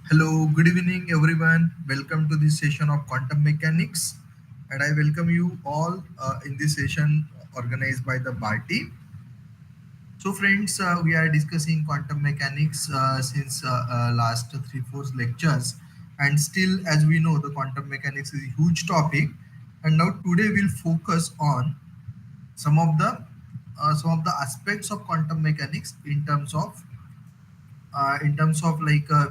Hello, good evening, everyone. Welcome to this session of quantum mechanics, and I welcome you all in this session organized by the BARTI. So, friends, we are discussing quantum mechanics since last three, four lectures, and still, as we know, the quantum mechanics is a huge topic. And now today we'll focus on some of the aspects of quantum mechanics in terms of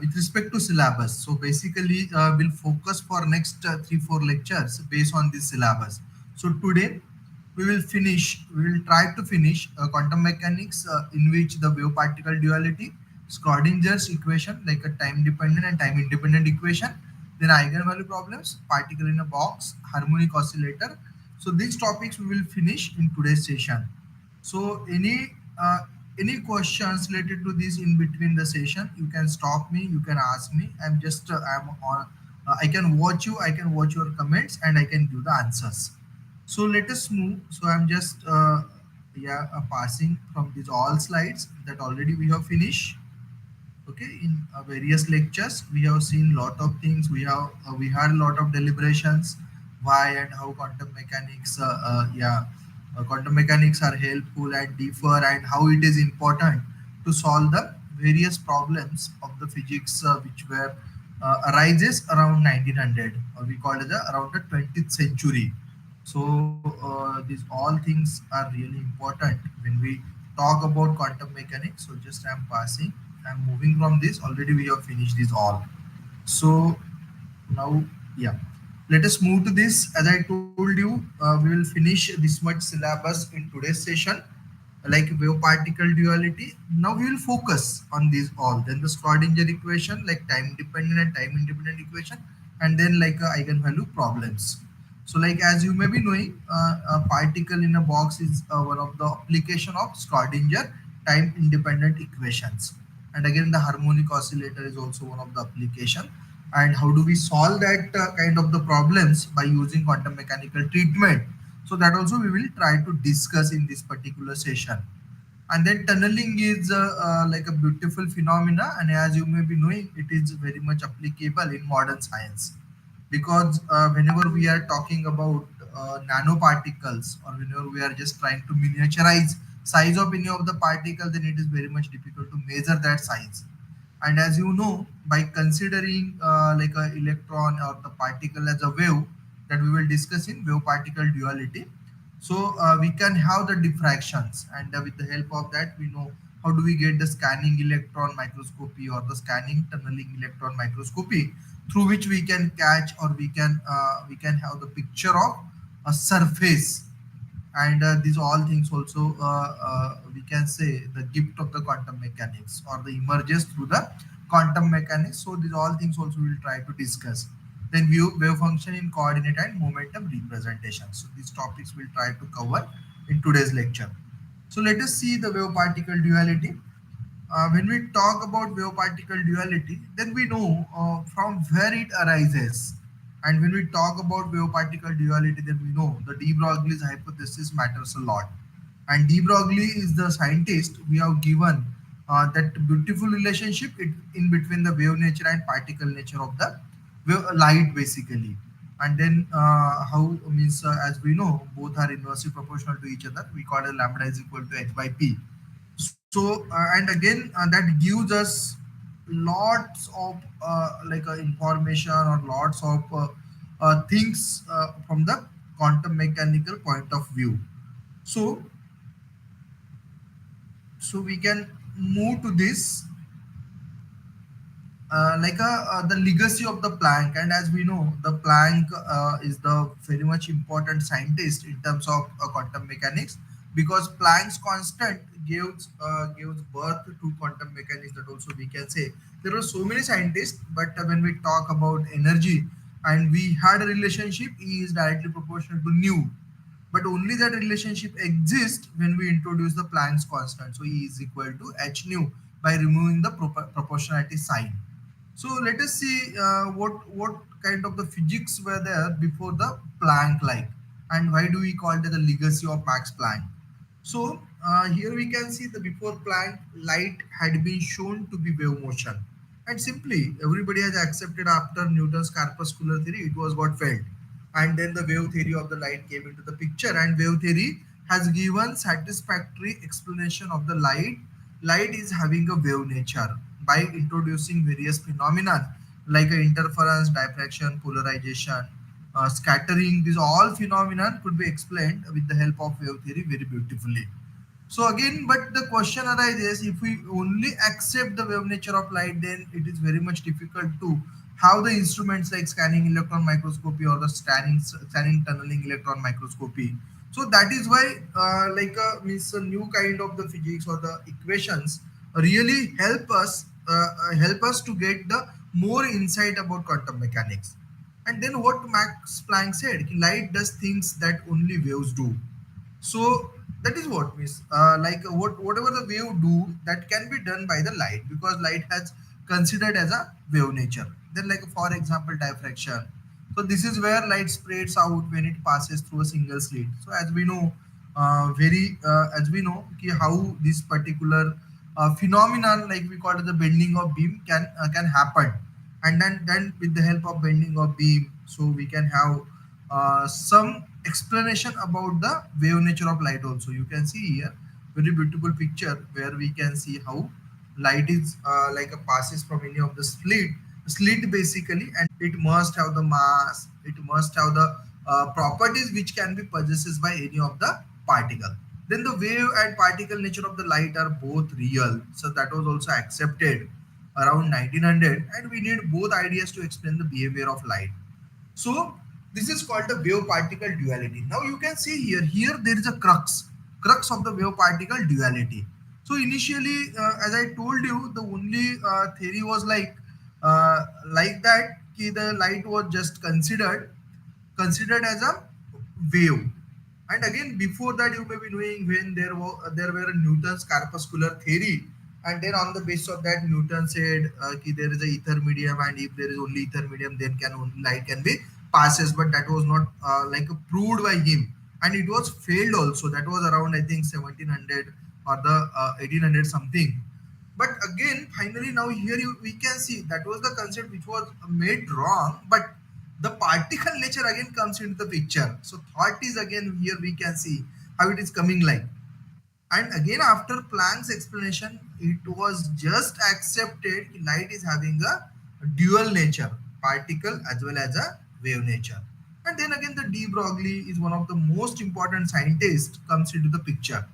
with respect to syllabus. So basically we'll focus for next three four lectures based on this syllabus. So today we will try to finish quantum mechanics in which the wave particle duality, Schrodinger's equation like a time dependent and time independent equation, then eigenvalue problems, particle in a box, harmonic oscillator. So these topics we will finish in today's session. So any questions related to this in between the session, you can stop me, you can ask me. I'm on. I can watch you. I can watch your comments and I can give the answers. So let us move. So I'm just passing from these all slides that already we have finished. Okay, in various lectures we have seen lot of things. We had a lot of deliberations why and how quantum mechanics are helpful and differ, and how it is important to solve the various problems of the physics which were arises around 1900, or we call it around the 20th century. So these all things are really important when we talk about quantum mechanics. So just I'm passing, I'm moving from this. Already we have finished this all. So now, yeah, let us move to this. As I told you, we will finish this much syllabus in today's session, like wave particle duality. Now we will focus on these all. Then the Schrodinger equation, like time dependent and time independent equation, and then like eigenvalue problems. So like as you may be knowing, a particle in a box is one of the application of Schrodinger time independent equations. And again, the harmonic oscillator is also one of the application. And how do we solve that kind of the problems by using quantum mechanical treatment? So that also we will try to discuss in this particular session. And then tunneling is like a beautiful phenomena, and as you may be knowing, it is very much applicable in modern science, because whenever we are talking about nanoparticles, or whenever we are just trying to miniaturize size of any of the particle, then it is very much difficult to measure that size. And as you know, by considering like a electron or the particle as a wave, that we will discuss in wave particle duality. So we can have the diffractions, and with the help of that, we know how do we get the scanning electron microscopy or the scanning tunneling electron microscopy, through which we can catch, or we can have the picture of a surface. And these all things also we can say the gift of the quantum mechanics, or the emerges through the quantum mechanics. So these all things also we will try to discuss. Then wave function in coordinate and momentum representation. So these topics we'll try to cover in today's lecture. So let us see the wave particle duality. When we talk about wave particle duality, then we know from where it arises. And when we talk about wave particle duality, then we know the de Broglie's hypothesis matters a lot. And de Broglie is the scientist we have given that beautiful relationship in between the wave nature and particle nature of the light, basically. And then how means as we know, both are inversely proportional to each other. We call it lambda is equal to h by p. So and again that gives us lots of information, or lots of things from the quantum mechanical point of view. So we can move to this the legacy of the Planck. And as we know, the Planck is the very much important scientist in terms of quantum mechanics, because Planck's constant gives birth to quantum mechanics. That also we can say there are so many scientists, but when we talk about energy, and we had a relationship, E is directly proportional to nu, but only that relationship exists when we introduce the Planck's constant. So E is equal to h nu by removing the proportionality sign. So let us see what kind of the physics were there before the Planck, like, and why do we call it the legacy of Max Planck? So here we can see the before Planck, light had been shown to be wave motion, And simply everybody has accepted after Newton's corpuscular theory it was got felt, and then the wave theory of the light came into the picture, and wave theory has given satisfactory explanation of the light. Light is having a wave nature by introducing various phenomena like interference, diffraction, polarization, scattering. These all phenomena could be explained with the help of wave theory very beautifully. So again, but the question arises, if we only accept the wave nature of light, then it is very much difficult to have the instruments like scanning electron microscopy or the scanning tunneling electron microscopy. So that is why means a new kind of the physics or the equations really help us to get the more insight about quantum mechanics. And then what Max Planck said, light does things that only waves do. So that is what means whatever the wave do that can be done by the light, because light has considered as a wave nature. Then like for example diffraction. So this is where light spreads out when it passes through a single slit. So as we know, as we know how this particular phenomenon, like we call it the bending of beam, can happen. And then with the help of bending of beam, so we can have some explanation about the wave nature of light also. You can see here very beautiful picture where we can see how light is passes from any of the slit basically, and it must have the mass, it must have the properties which can be possessed by any of the particle. Then the wave and particle nature of the light are both real, so that was also accepted around 1900, and we need both ideas to explain the behavior of light. So this is called the wave particle duality. Now you can see here there is a crux of the wave particle duality. So initially, as I told you, the only theory was like that the light was just considered as a wave. And again, before that, you may be knowing when there were Newton's corpuscular theory, and then on the basis of that, Newton said there is a ether medium, and if there is only ether medium, then can only light can be passes. But that was not proved by him, and it was failed also. That was around I think 1700 or the 1800 something. But again, finally now here we can see that was the concept which was made wrong, but the particle nature again comes into the picture. So thought is again here we can see how it is coming like. And again after Planck's explanation, it was just accepted light is having a dual nature, particle as well as a wave nature. And then again the de Broglie is one of the most important scientists comes into the picture.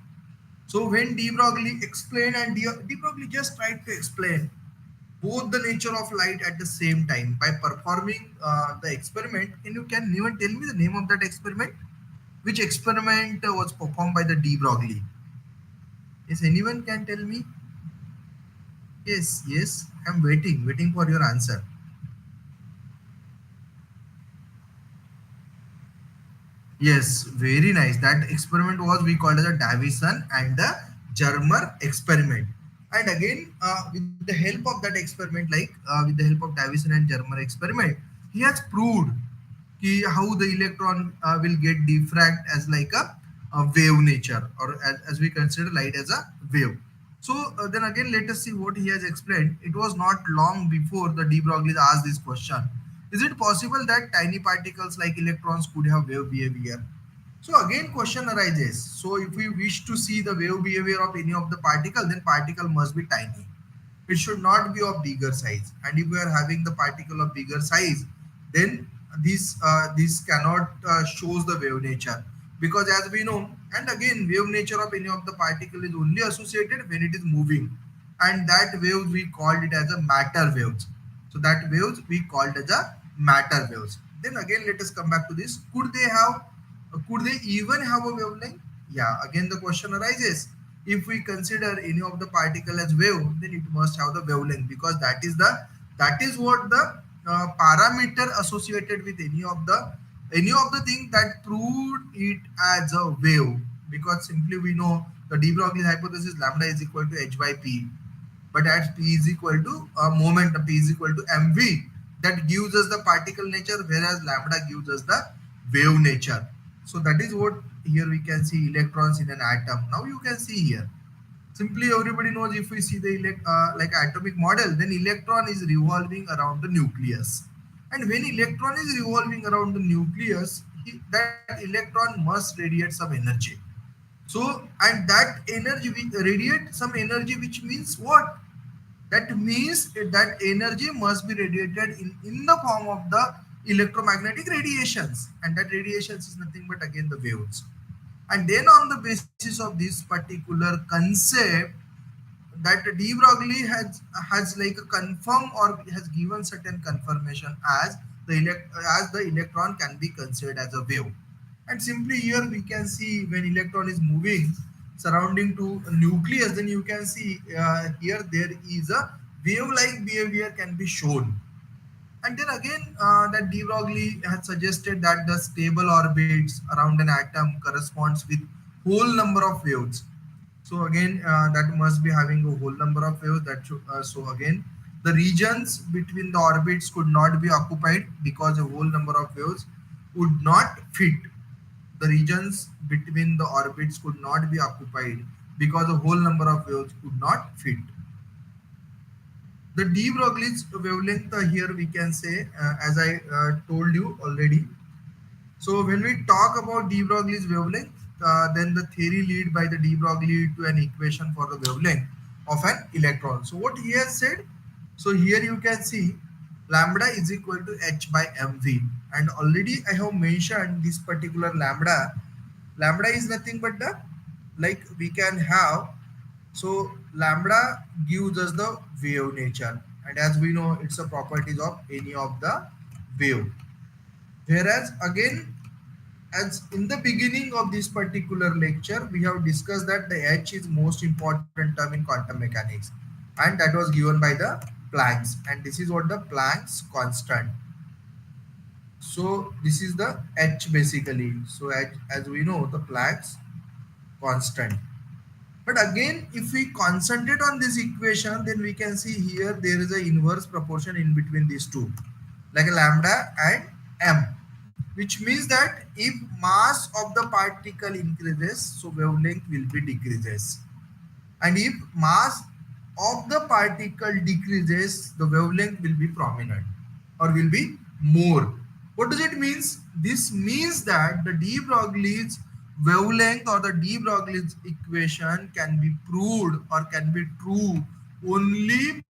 So when de Broglie explained, and de Broglie just tried to explain both the nature of light at the same time by performing the experiment. And you can even tell me the name of that experiment? Which experiment was performed by the de Broglie? Yes, anyone can tell me? Yes, yes, I'm waiting for your answer. Yes, very nice. That experiment was we called as a Davison and the Germer experiment. And again, with the help of that experiment, with the help of Davison and Germer experiment, he has proved how the electron will get diffract as like a wave nature, or as we consider light as a wave. So then again, let us see what he has explained. It was not long before the de Broglie asked this question: is it possible that tiny particles like electrons could have wave behavior? So again, question arises. So if we wish to see the wave behavior of any of the particle, then particle must be tiny. It should not be of bigger size. And if we are having the particle of bigger size, then this cannot shows the wave nature, because as we know, and again, wave nature of any of the particle is only associated when it is moving, and that waves we called it as a matter waves. So that waves we called as a matter waves. Then again, let us come back to this. Could they even have a wavelength? Yeah, again the question arises. If we consider any of the particle as wave, then it must have the wavelength, because that is what the parameter associated with any of the thing that proved it as a wave. Because simply we know the de Broglie hypothesis, lambda is equal to h by p, but at p is equal to moment, p is equal to mv, that gives us the particle nature, whereas lambda gives us the wave nature. So that is what here we can see electrons in an atom. Now you can see here. Simply everybody knows if we see the like atomic model, then electron is revolving around the nucleus. And when electron is revolving around the nucleus, that electron must radiate some energy. So, and that energy radiate some energy, which means what? That means that energy must be radiated in the form of the electromagnetic radiations, and that radiations is nothing but again the waves. And then on the basis of this particular concept, that de Broglie has like a confirm or has given certain confirmation as as the electron can be considered as a wave. And simply here we can see when electron is moving surrounding to a nucleus, then you can see here there is a wave-like behavior can be shown. And then again, that de Broglie has suggested that the stable orbits around an atom corresponds with whole number of waves. So again, that must be having a whole number of waves. So again, the regions between the orbits could not be occupied because a whole number of waves would not fit. The regions between the orbits could not be occupied because a whole number of waves could not fit. The de Broglie's wavelength here we can say, as I told you already. So when we talk about de Broglie's wavelength, then the theory lead by the de Broglie to an equation for the wavelength of an electron. So what he has said, so here you can see lambda is equal to h by mv, and already I have mentioned this particular lambda. Lambda is nothing but the, like we can have, so lambda gives us the wave nature, and as we know it's a properties of any of the wave. Whereas again, as in the beginning of this particular lecture, we have discussed that the H is most important term in quantum mechanics, and that was given by the Planck's, and this is what the Planck's constant. So this is the H basically. So as we know, the Planck's constant. But again, if we concentrate on this equation, then we can see here there is an inverse proportion in between these two, like a lambda and m, which means that if mass of the particle increases, so wavelength will be decreases, and if mass of the particle decreases, the wavelength will be prominent or will be more. What does it means? This means that the de Broglie's wavelength or the de Broglie's equation can be proved or can be true only by using the electron microscopy.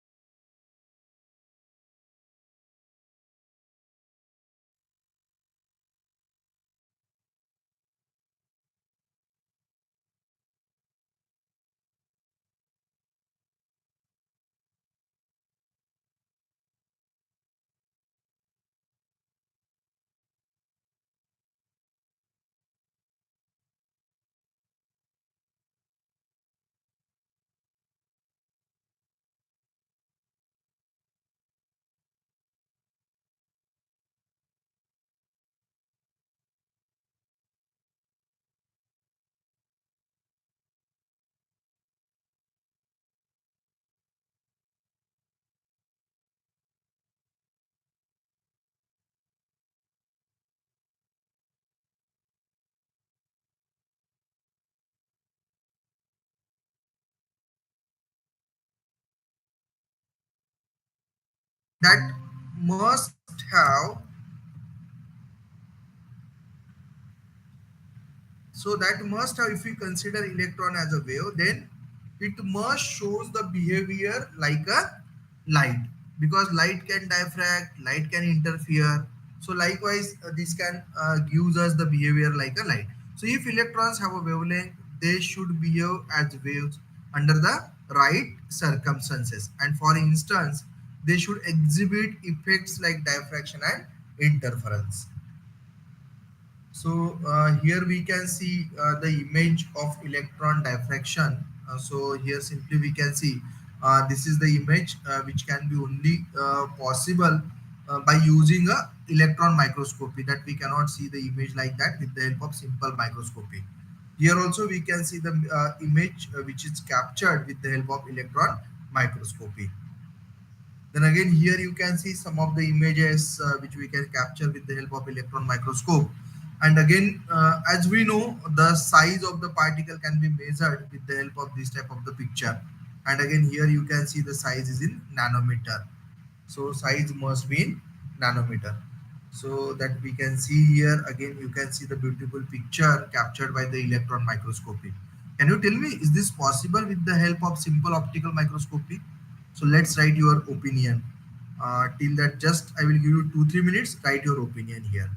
That must have, so that must have, if we consider electron as a wave, then it must shows the behavior like a light, because light can diffract, light can interfere. So likewise, this can gives us the behavior like a light. So if electrons have a wavelength, they should behave as waves under the right circumstances. And for instance, they should exhibit effects like diffraction and interference. So here we can see the image of electron diffraction. So here simply we can see this is the image which can be only possible by using a electron microscopy, that we cannot see the image like that with the help of simple microscopy. Here also we can see the image which is captured with the help of electron microscopy. Then again here you can see some of the images which we can capture with the help of electron microscope. And again, as we know, the size of the particle can be measured with the help of this type of the picture. And again, here you can see the size is in nanometer. So size must be in nanometer. So that we can see here, again you can see the beautiful picture captured by the electron microscopy. Can you tell me, is this possible with the help of simple optical microscopy? So let's write your opinion. Till that, just I will give you 2 3 minutes, write your opinion here.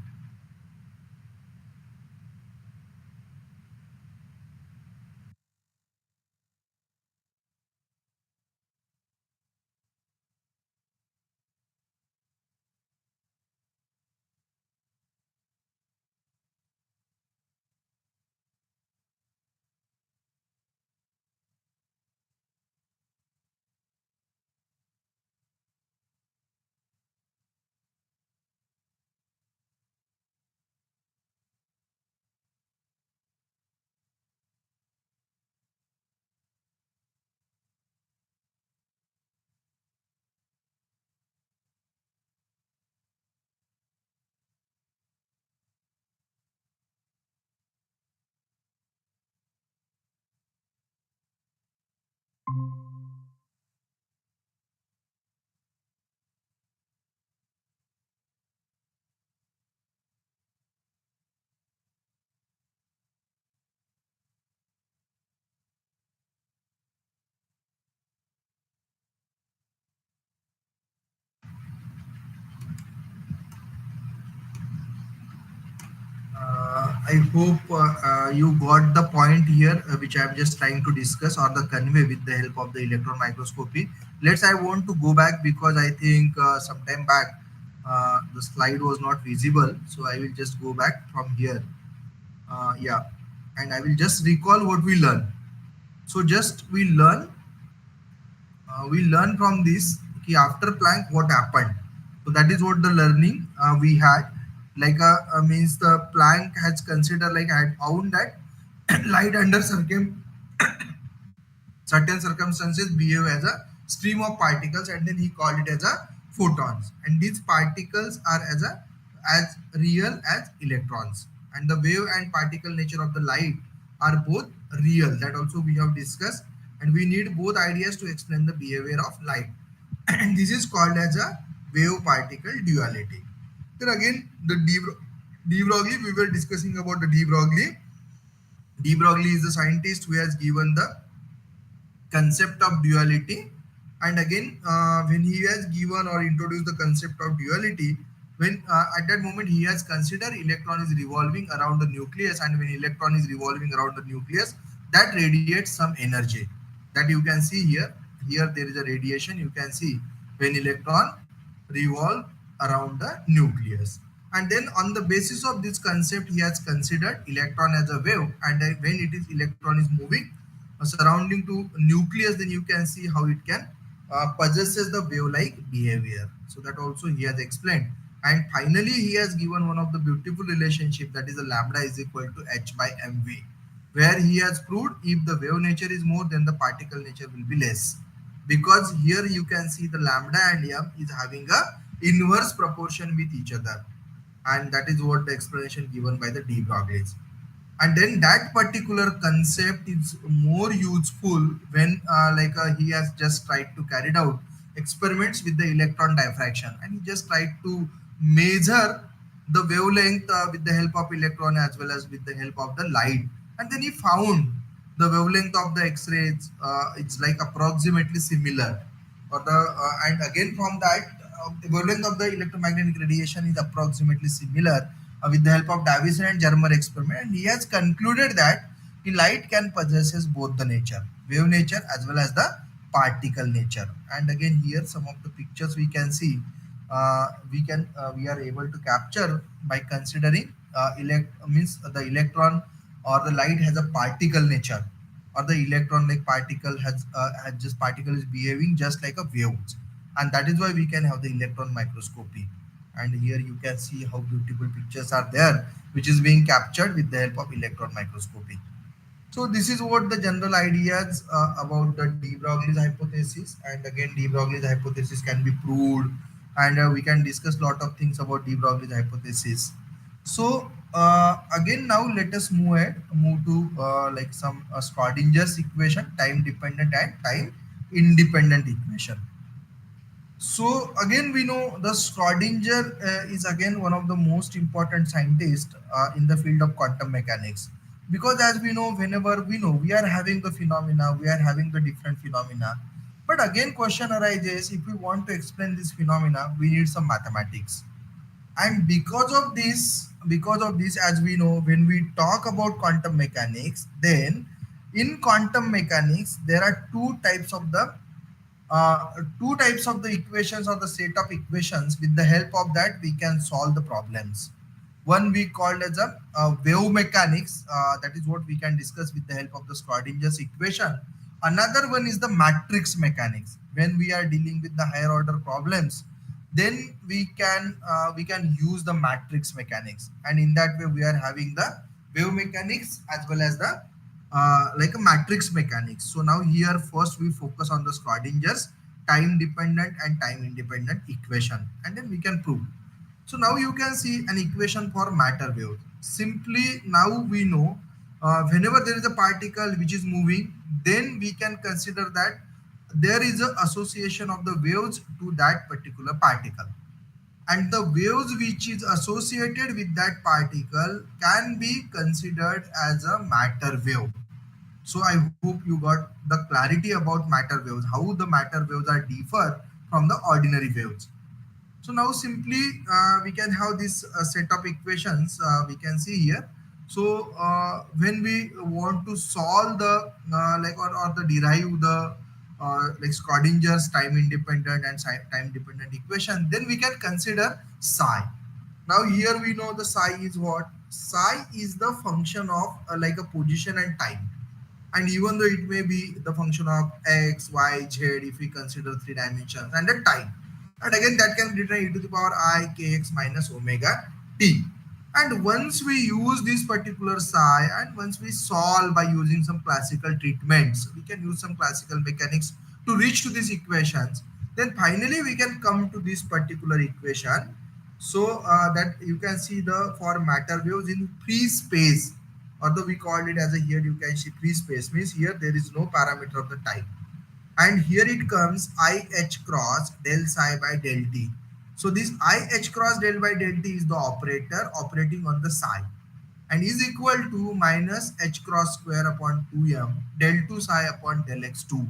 I hope you got the point here, which I'm just trying to discuss or the convey with the help of the electron microscopy. Let's. I want to go back because I think some time back the slide was not visible, so I will just go back from here. Yeah, and I will just recall what we learned. So just we learn from this कि after Planck what happened. So that is what the learning we had. Like means the Planck has considered, like I had found that light under certain circumstances behave as a stream of particles, and then he called it as a photons, and these particles are as real as electrons, and the wave and particle nature of the light are both real. That also we have discussed, and we need both ideas to explain the behavior of light and this is called as a wave particle duality. Then again the de Broglie, we were discussing about the de Broglie. De Broglie is the scientist who has given the concept of duality. And again, when he has given or introduced the concept of duality, when at that moment he has considered electron is revolving around the nucleus, and when electron is revolving around the nucleus, that radiates some energy. That you can see here. Here there is a radiation, you can see when electron revolve around the nucleus. And then on the basis of this concept, he has considered electron as a wave, and when it is electron is moving surrounding to nucleus, then you can see how it can possesses the wave-like behavior. So that also he has explained. And finally, he has given one of the beautiful relationship, that is a lambda is equal to h by mv, where he has proved if the wave nature is more, then the particle nature will be less. Because here you can see the lambda and m is having a inverse proportion with each other, and that is what the explanation given by the de Broglie. And then that particular concept is more useful when he has just tried to carry out experiments with the electron diffraction, and he just tried to measure the wavelength with the help of electron as well as with the help of the light, and then he found the wavelength of the x-rays it's like approximately similar, or the and again from that the wavelength of the electromagnetic radiation is approximately similar with the help of Davison and Germer experiment, and he has concluded that the light can possesses both the nature, wave nature as well as the particle nature. And again here some of the pictures we can see, we are able to capture by considering means the electron or the light has a particle nature, or the electron like particle has just particle is behaving just like a waves, and that is why we can have the electron microscopy. And here you can see how beautiful pictures are there, which is being captured with the help of electron microscopy. So this is what the general ideas about the de Broglie's hypothesis. And again, de Broglie's hypothesis can be proved, and we can discuss lot of things about de Broglie's hypothesis. So Again, now let us move to like some Schrodinger's equation, time dependent and time independent equation. So again, we know the Schrodinger is again one of the most important scientists in the field of quantum mechanics, because as we know, whenever we know we are having the phenomena, we are having the different phenomena. But again, question arises: if we want to explain this phenomena, we need some mathematics. And because of this, as we know, when we talk about quantum mechanics, then in quantum mechanics there are two types of the equations or the set of equations. With the help of that, we can solve the problems. One we called as a wave mechanics. That is what we can discuss with the help of the Schrodinger's equation. Another one is the matrix mechanics. When we are dealing with the higher order problems, then we can use the matrix mechanics, and in that way we are having the wave mechanics as well as the like a matrix mechanics. So now here first we focus on the Schrodinger's time dependent and time independent equation, and then we can prove. So now you can see an equation for matter waves. Simply now we know whenever there is a particle which is moving, then we can consider that there is a association of the waves to that particular particle, and the waves which is associated with that particle can be considered as a matter wave. So I hope you got the clarity about matter waves, how the matter waves are differ from the ordinary waves. So now simply we can have this set of equations we can see here. So when we want to solve the or the derive the like Schrodinger's time independent and time dependent equation, then we can consider psi. Now here we know the psi is what? Psi is the function of like a position and time, and even though it may be the function of x, y, z, if we consider three dimensions, and the time, and again that can be written e to the power I kx minus omega t. And once we use this particular psi, and once we solve by using some classical treatments, we can use some classical mechanics to reach to these equations, then finally we can come to this particular equation. So that you can see the for matter waves in free space, although we called it as a, here you can see free space means here there is no parameter of the time, and here it comes I h cross del psi by del t. So this I h cross del by del t is the operator operating on the psi, and is equal to minus h cross square upon 2m del 2 psi upon del x2.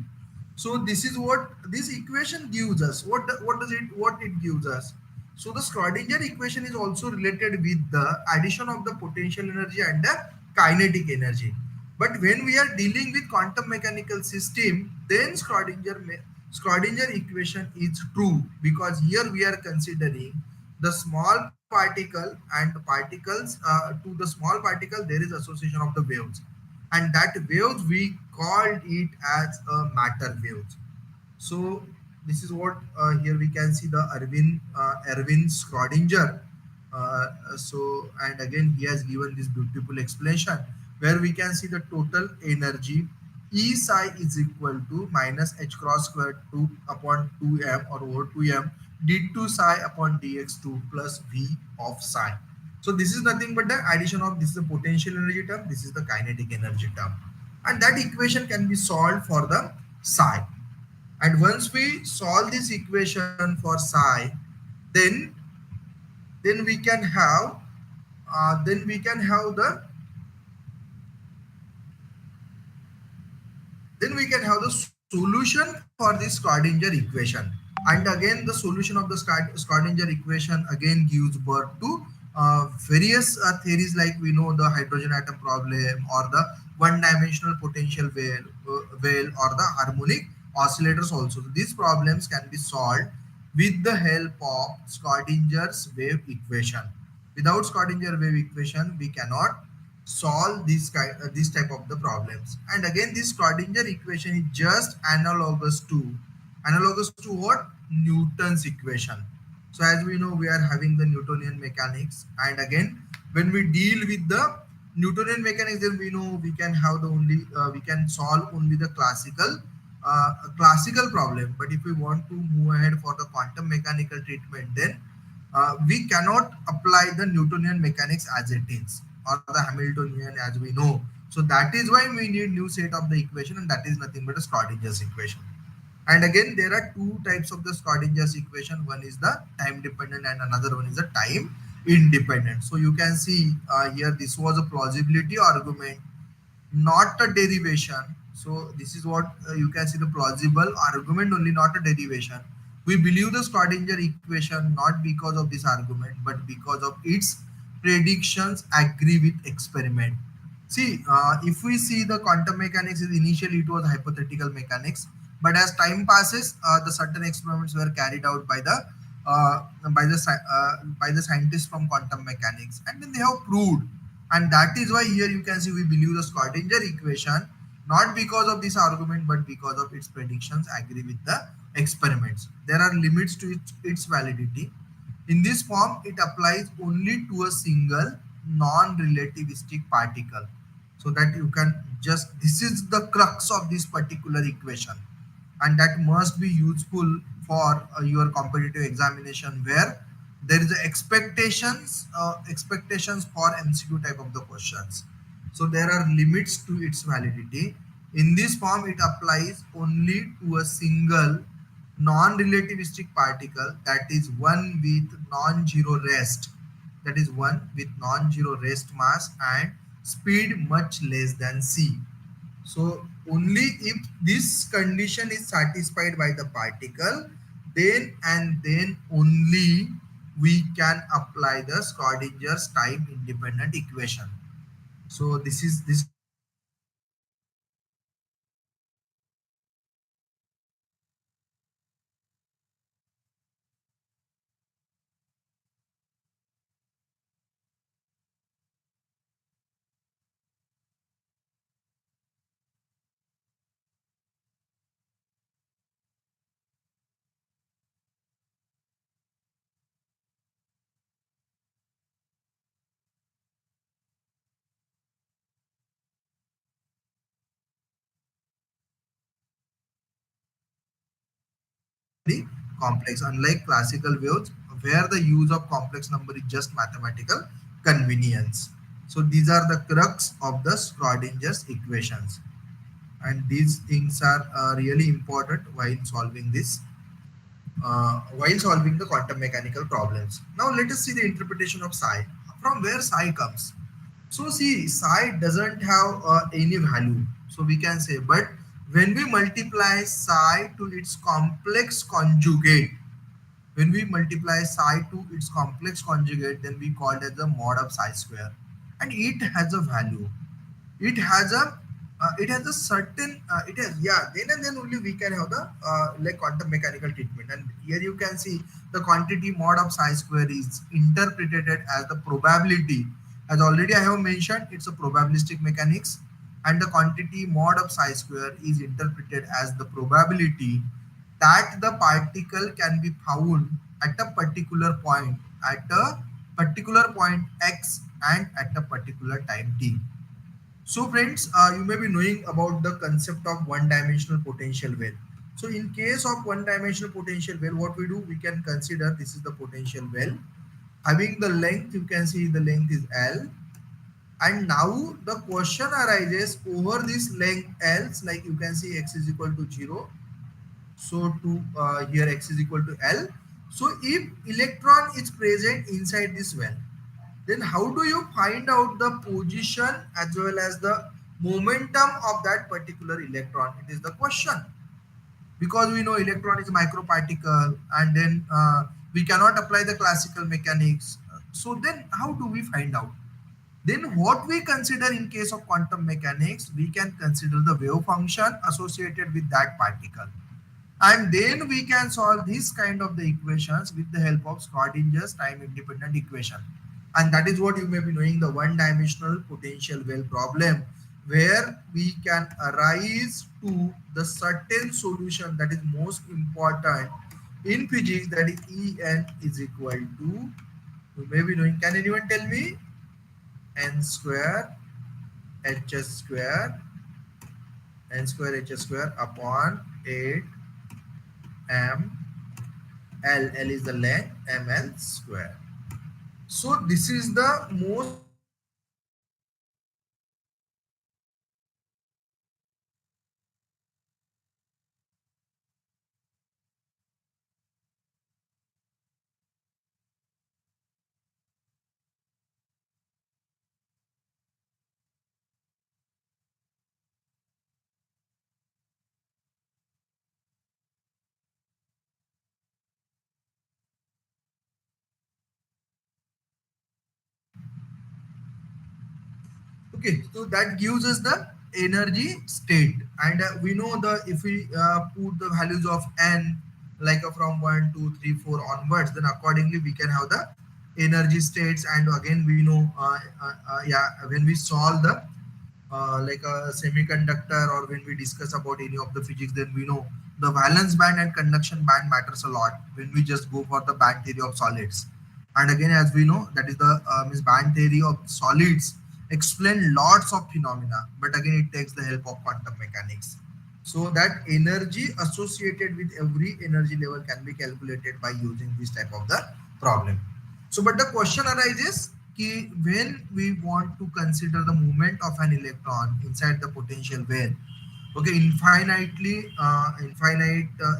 So this is what this equation gives us. What it gives us? So the Schrodinger equation is also related with the addition of the potential energy and the kinetic energy. But when we are dealing with quantum mechanical system, then Schrodinger equation is true, because here we are considering the small particle, and particles to the small particle there is association of the waves, and that waves we called it as a matter waves. So this is what here we can see the Erwin Schrodinger. And again he has given this beautiful explanation where we can see the total energy E psi is equal to minus h cross square 2 upon 2m or over 2m d2 psi upon dx2 plus v of psi. So this is nothing but the addition of, this is the potential energy term, this is the kinetic energy term, and that equation can be solved for the psi. And once we solve this equation for psi, then then we can have the solution for this Schrodinger equation. And again the solution of the Schrodinger equation again gives birth to various theories, like we know the hydrogen atom problem, or the one dimensional potential wave, or the harmonic oscillators also. So these problems can be solved with the help of Schrodinger's wave equation. Without Schrodinger wave equation we cannot solve this type of the problems. And again this Schrodinger equation is just analogous to what? Newton's equation. So as we know, we are having the Newtonian mechanics, and again when we deal with the Newtonian mechanics, then we know we can have the only we can solve only the classical problem. But if we want to move ahead for the quantum mechanical treatment, then we cannot apply the Newtonian mechanics as it is, or the Hamiltonian as we know. So that is why we need new set of the equation, and that is nothing but a Schrodinger's equation. And again, there are two types of the Schrodinger's equation. One is the time dependent, and another one is the time independent. So you can see here, this was a plausibility argument, not a derivation. So this is what you can see, the plausible argument only, not a derivation. We believe the Schrodinger equation not because of this argument, but because of its predictions agree with experiment. See, if we see the quantum mechanics, is initially it was hypothetical mechanics, but as time passes, the certain experiments were carried out by the scientists from quantum mechanics, and then they have proved. And that is why here you can see we believe the Schrodinger equation not because of this argument, but because of its predictions agree with the experiments. There are limits to its validity. In this form, it applies only to a single non-relativistic particle. So that you can just, this is the crux of this particular equation, and that must be useful for your competitive examination, where there is expectations for MCQ type of the questions. So there are limits to its validity. In this form, it applies only to a single non-relativistic particle, that is one with non-zero rest, that is one with non-zero rest mass and speed much less than c. So only if this condition is satisfied by the particle, then and then only we can apply the Schrodinger's time independent equation. So this is the crux of this particular equation. Mathematically complex, unlike classical waves where the use of complex number is just mathematical convenience. So these are the crux of the Schrodinger's equations, and these things are really important while solving the quantum mechanical problems. Now let us see the interpretation of psi, from where psi comes. So see, psi doesn't have any value, so we can say, but when we multiply psi to its complex conjugate, when we multiply psi to its complex conjugate, then we call it as the mod of psi square, and it has a value. It has a certain it has, yeah, then and then only we can have the like quantum mechanical treatment. And here you can see the quantity mod of psi square is interpreted as the probability. As already I have mentioned, it's a probabilistic mechanics, and the quantity mod of psi square is interpreted as the probability that the particle can be found at a particular point, at a particular point x, and at a particular time t. So friends, you may be knowing about the concept of one-dimensional potential well. So in case of one-dimensional potential well, what we do, we can consider this is the potential well. Having the length, you can see the length is L. And now the question arises over this length L, like you can see x is equal to 0. So to here x is equal to L. So if electron is present inside this well, then how do you find out the position as well as the momentum of that particular electron? It is the question, because we know electron is a microparticle, and then we cannot apply the classical mechanics. So then how do we find out? Then what we consider in case of quantum mechanics, we can consider the wave function associated with that particle, and then we can solve this kind of the equations with the help of Schrodinger's time independent equation. And that is what you may be knowing, the one dimensional potential well problem, where we can arise to the certain solution that is most important in physics, that is En is equal to, you may be knowing, can anyone tell me? N square hs square, n square hs square upon 8 m L is the length, ml square. So this is the most important concept which we have to understand in electromagnetic radiation. Okay, so that gives us the energy state, and we know the if we put the values of n like from 1 2 3 4 onwards, then accordingly we can have the energy states. And again we know yeah, when we solve the like a semiconductor, or when we discuss about any of the physics, then we know the valence band and conduction band matters a lot when we just go for the band theory of solids. And again, as we know, that is the means band theory of solids explain lots of phenomena, but again it takes the help of quantum mechanics. So that energy associated with every energy level can be calculated by using this type of the problem. So but the question arises कि when we want to consider the movement of an electron inside the potential well, okay, infinite,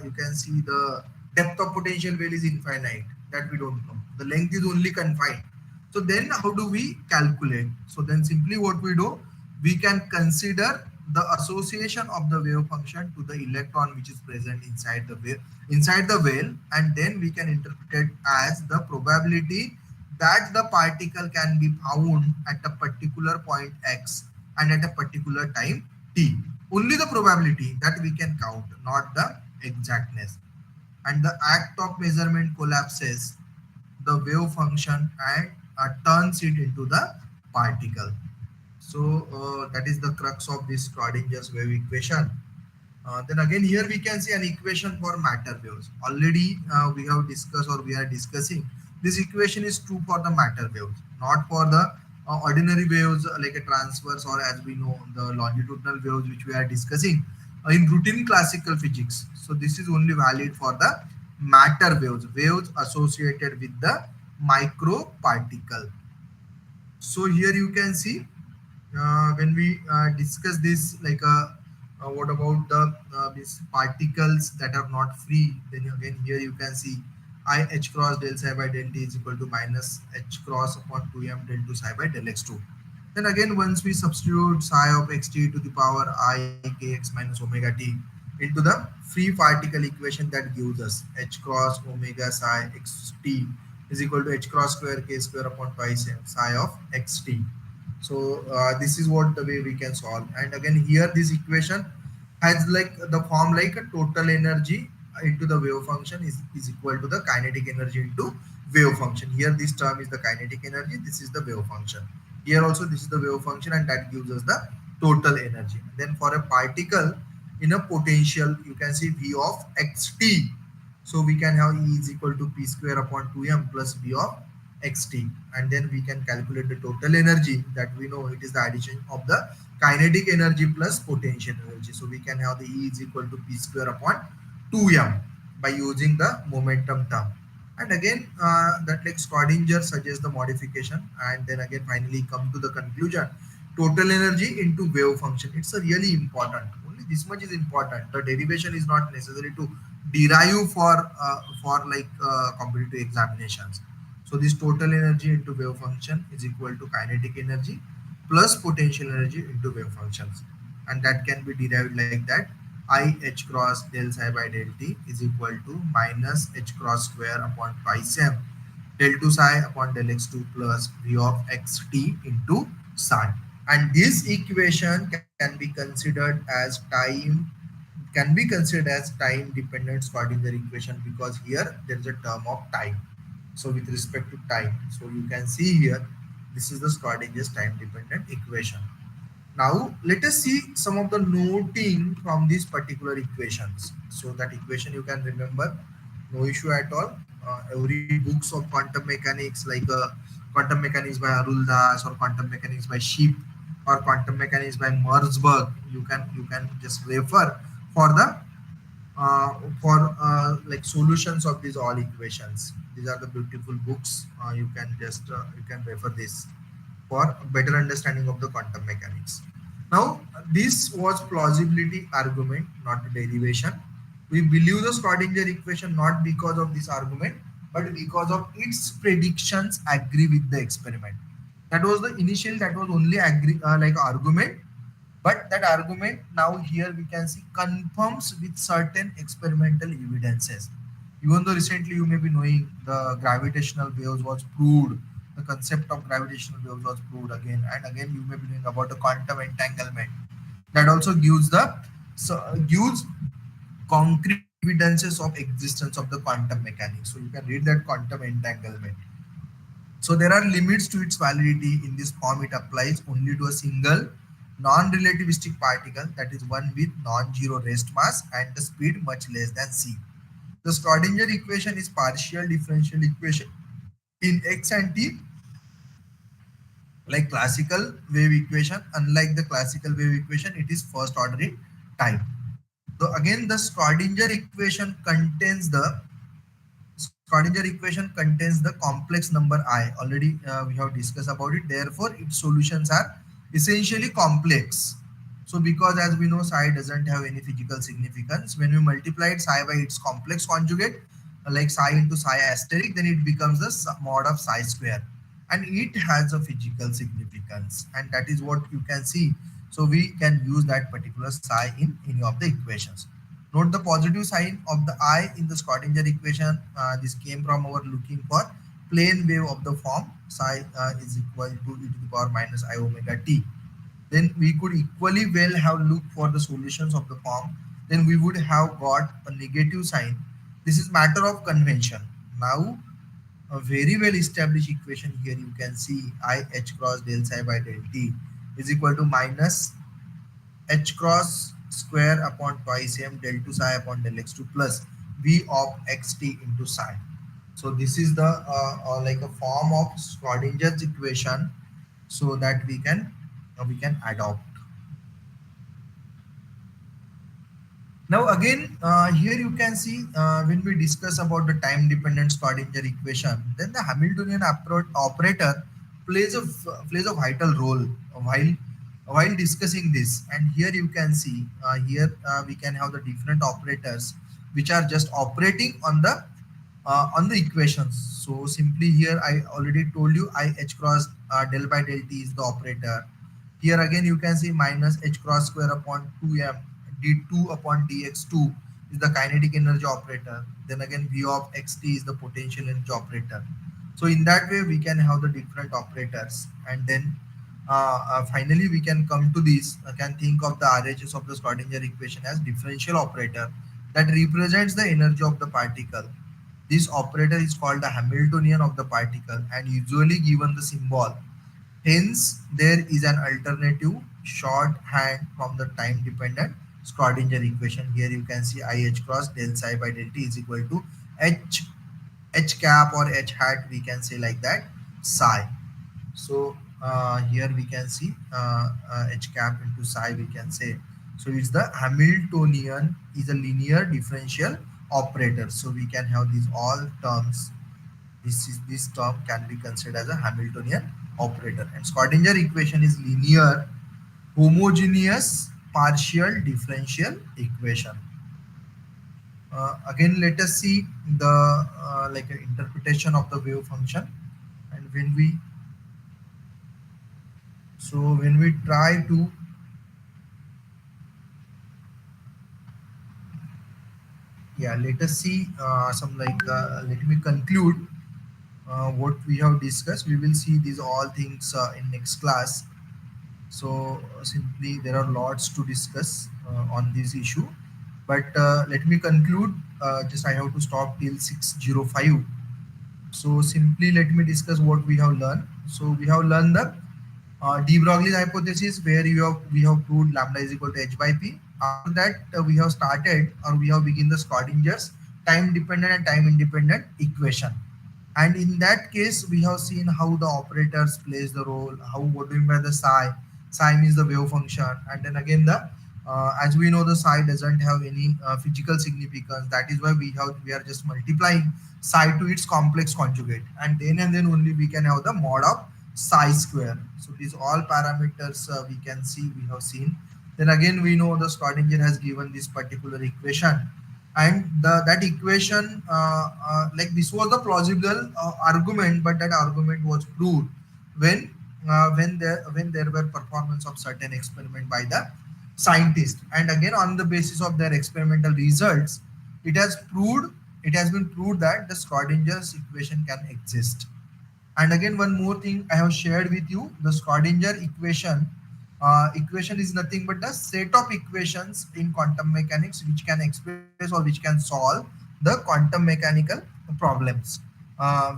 you can see the depth of potential well is infinite, that we don't know, the length is only confined. So then how do we calculate? So then simply what we do, we can consider the association of the wave function to the electron which is present inside the wave, inside the well, and then we can interpret it as the probability that the particle can be found at a particular point x and at a particular time t. Only the probability that we can count, not the exactness. And the act of measurement collapses the wave function and turns it into the particle. So that is the crux of this Schrodinger's wave equation. Then again here we can see an equation for matter waves. Already we have discussed, or we are discussing, this equation is true for the matter waves, not for the ordinary waves like a transverse, or as we know the longitudinal waves which we are discussing in routine classical physics. So this is only valid for the matter waves, waves associated with the micro particle. So here you can see when we discuss this, like what about the these particles that are not free, then again here you can see I h cross del psi by del t is equal to minus h cross upon 2m del 2 psi by del x2. Then again once we substitute psi of xt to the power I kx minus omega t into the free particle equation, that gives us h cross omega psi xt is equal to h cross square k square upon twice m psi of xt. So this is what the way we can solve. And again here this equation has like the form like a total energy into the wave function is equal to the kinetic energy into wave function. Here this term is the kinetic energy, this is the wave function. Here also this is the wave function, and that gives us the total energy. Then for a particle in a potential, you can see V of xt. So we can have E is equal to P square upon 2m plus V of xt, and then we can calculate the total energy, that we know it is the addition of the kinetic energy plus potential energy. So we can have the E is equal to P square upon 2m by using the momentum term. And again that like Schrodinger suggests the modification, and then again finally come to the conclusion, total energy into wave function. It's a really important, only this much is important, the derivation is not necessary to derive for like competitive examinations. So this total energy into wave function is equal to kinetic energy plus potential energy into wave functions, and that can be derived like that: I h cross del psi by del t is equal to minus h cross square upon twice m del 2 psi upon del x2 plus v of xt into psi. And this equation can be considered as time dependent Schrodinger equation, because here there is a term of time. So with respect to time, so you can see here this is the Schrodinger's time dependent equation. Now let us see some of the noting from these particular equations. So that equation you can remember, no issue at all. Every books of quantum mechanics like quantum mechanics by Aruldas, or quantum mechanics by Sheep, or quantum mechanics by Merzberg, you can just refer for the for like solutions of these all equations. These are the beautiful books. You can refer this for better understanding of the quantum mechanics. Now, this was plausibility argument, not a derivation. We believe the Schrodinger equation not because of this argument, but because of its predictions agree with the experiment. That was the initial. That was only agree like argument, but that argument now here we can see confirms with certain experimental evidences. Even though recently you may be knowing the gravitational waves was proved, the concept of gravitational waves was proved again and again. You may be knowing about the quantum entanglement. That also gives concrete evidences of existence of the quantum mechanics. So you can read that quantum entanglement. So there are limits to its validity. In this form, it applies only to a single non-relativistic particle, that is one with non-zero rest mass and the speed much less than c. The Schrodinger equation is partial differential equation in x and t, like classical wave equation. Unlike the classical wave equation, it is first order in time. So again, the Schrodinger equation contains the Schrodinger equation contains the complex number I. Already we have discussed about it. Therefore, its solutions are essentially complex. So because as we know, psi doesn't have any physical significance. When we multiply psi by its complex conjugate, like psi into psi asterisk, then it becomes the mod of psi square. And it has a physical significance. And that is what you can see. So we can use that particular psi in any of the equations. Note the positive sign of the I in the Schrodinger equation. This came from our looking for plane wave of the form psi is equal to e to the power minus I omega t. Then we could equally well have looked for the solutions of the form. Then we would have got a negative sign. This is matter of convention. Now, a very well established equation here you can see I h cross del psi by del t is equal to minus h cross square upon twice m del 2 psi upon del x2 plus v of xt into psi. So this is the like a form of Schrodinger's equation, so that we can adopt. Now again, here you can see when we discuss about the time-dependent Schrodinger equation, then the Hamiltonian operator plays a vital role while discussing this. And here you can see here we can have the different operators which are just operating on the equations. So simply here I already told you I h cross del by del t is the operator. Here again you can see minus h cross square upon 2m d2 upon dx2 is the kinetic energy operator. Then again v of xt is the potential energy operator. So in that way we can have the different operators, and then finally we can come to this, can think of the RHS of the Schrodinger equation as differential operator that represents the energy of the particle. This operator is called the Hamiltonian of the particle and usually given the symbol. Hence, there is an alternative shorthand from the time-dependent Schrodinger equation. Here you can see IH cross del psi by del t is equal to H cap or H hat, we can say like that, psi. So here we can see H cap into psi, we can say. So it's the Hamiltonian is a linear differential operator. So we can have these all terms. This term can be considered as a Hamiltonian operator. And Schrodinger equation is linear homogeneous partial differential equation. Again, let us see the like interpretation of the wave function. And when we try to let us see some like let me conclude what we have discussed. We will see these all things in next class. So simply there are lots to discuss on this issue, but let me conclude. Just I have to stop till 6:05. So simply let me discuss what we have learned. So we have learned the de Broglie's hypothesis, where we have proved lambda is equal to h by p. After that, we have started or we have begun the Schrodinger's time dependent and time independent equation. And in that case, we have seen how the operators plays the role. How, what do you mean by the psi? Psi means the wave function, and then again the As we know, the psi doesn't have any physical significance. That is why we are just multiplying psi to its complex conjugate, and then only we can have the mod of psi square. So these all parameters we can see, we have seen. Then again we know the Schrodinger has given this particular equation, and that equation like this was the plausible argument, but that argument was proved when when there were performance of certain experiment by the scientist, and again on the basis of their experimental results, it has proved it has been proved that the Schrodinger's equation can exist. And again, one more thing I have shared with you, the Schrodinger equation. Equation is nothing but the set of equations in quantum mechanics which can express or which can solve the quantum mechanical problems.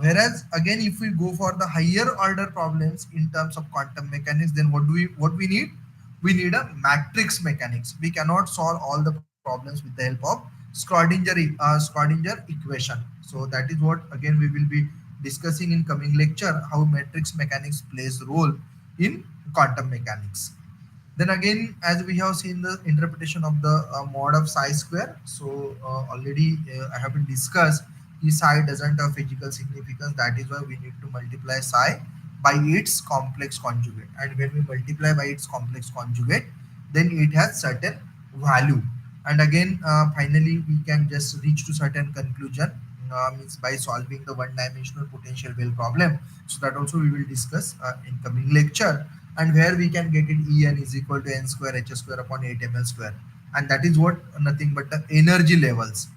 Whereas again, if we go for the higher order problems in terms of quantum mechanics, then what we need? We need a matrix mechanics. We cannot solve all the problems with the help of Schrodinger equation. So that is what again we will be discussing in coming lecture, how matrix mechanics plays role in quantum mechanics. Then again, as we have seen the interpretation of the mod of psi square, so already I have been discussed, psi doesn't have physical significance. That is why we need to multiply psi by its complex conjugate. And when we multiply by its complex conjugate, then it has certain value. And again, finally, we can just reach to certain conclusion, means by solving the one-dimensional potential wave problem. So that also we will discuss in coming lecture, and where we can get it En is equal to n square h square upon 8 ml square, and that is what nothing but the energy levels.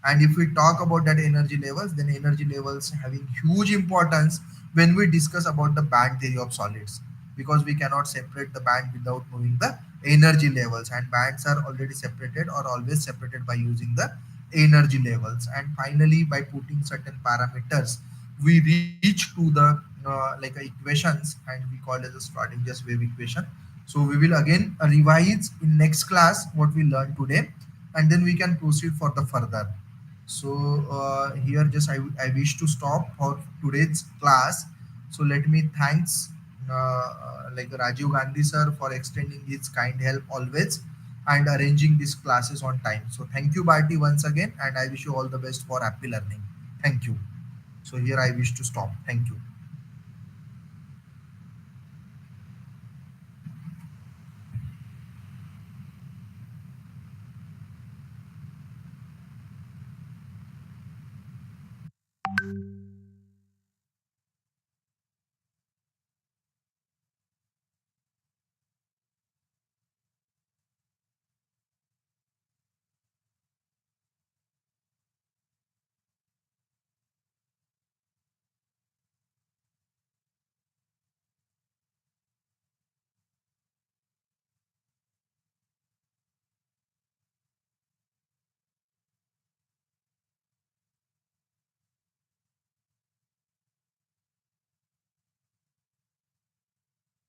And if we talk about that energy levels, then energy levels having huge importance when we discuss about the band theory of solids, because we cannot separate the band without knowing the energy levels, and bands are already separated or always separated by using the energy levels. And finally, by putting certain parameters, we reach to the equations, and we call it as a Schrodinger's wave equation. So we will again revise in next class what we learned today, and then we can proceed for the further. So here just I wish to stop for today's class. So let me thanks Rajiv Gandhi sir for extending his kind help always and arranging these classes on time. So thank you, Bharti, once again, and I wish you all the best for happy learning. Thank you. So here I wish to stop. Thank you.